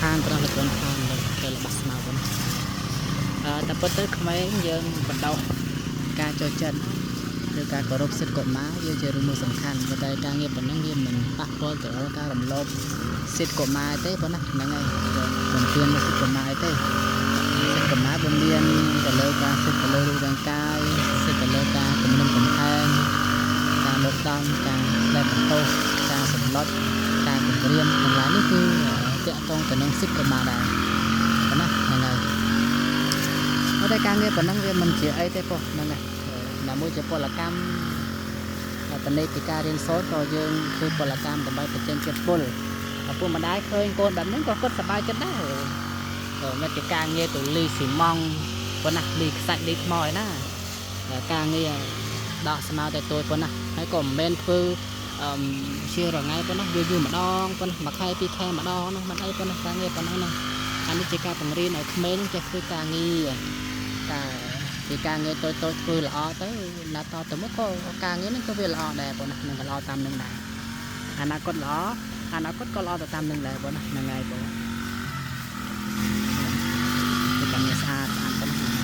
ខានប្រកនខានទៅរបស់ស្មាវិញតែប៉ុន្តែខ្មែរយើងបណ្ដោះការចូលចិត្តឬការគោរពសិទ្ធិកុមារយើងជារឿងមួយសំខាន់ប៉ុន្តែការងារប៉ុណ្ណឹងវាមិនប៉ះពាល់ទៅដល់ការរំលោភសិទ្ធិកុមារទេប៉ុណ្ណាហ្នឹងហើយមិនទានសិទ្ធិកុមារទេសិទ្ធិកុមារវាមានទៅលើការសិទ្ធិទៅលើរូបរាងកាយសិទ្ធិទៅលើការគំនុំកំហែងការលុបដំការលែងបន្ទោសការសម្លុតការគំរាមទាំងឡាយនេះគឺតាក់ទងទៅនឹងសិទ្ធិកុមារដែរប៉ុណ្ណាហ្នឹងហើយតែការងារប៉ុណ្ណឹងវាមិនជាអីទេប៉ុហ្នឹងហើយណាមួយជាពលកម្មតនេពីការរៀនសូត្រក៏យើងធ្វើពលកម្មដើម្បីបញ្ចេញចិត្តពលឪពុកម្ដាយឃើញកូនបែបហ្នឹងក៏គាត់សប្បាយចិត្តដែរមិនជាការងារទៅលីស៊ីម៉ង់ប៉ុណ្ណាលីខ្សាច់លីថ្មឯណាការងារដកស្មៅតែទួយប៉ុណ្ណាហើយក៏មិនមែនធ្វើជារងៃប៉ុណ្ណាវាយូរម្ដងប៉ុណ្ណាមួយខែពីរខែម្ដងហ្នឹងមិនអីប៉ុណ្ណាការងារប៉ុណ្ណឹងហ្នឹងអានេះជាការបង្រៀនឲ្យក្មេងចេះធ្វើការងារពីការងារតូចធ្វើល្អទៅណាតទៅមុខក៏ការងារហ្នឹងក៏វាល្អដែរប៉ុណ្ណានឹងល្អតាមនឹងដែរអនាគតល្អអនាគតក៏ល្អទៅតាមនឹងដែរប៉ុណ្ណាហ្នឹងហើយបងការងារស្អាតប៉ុណ្ណា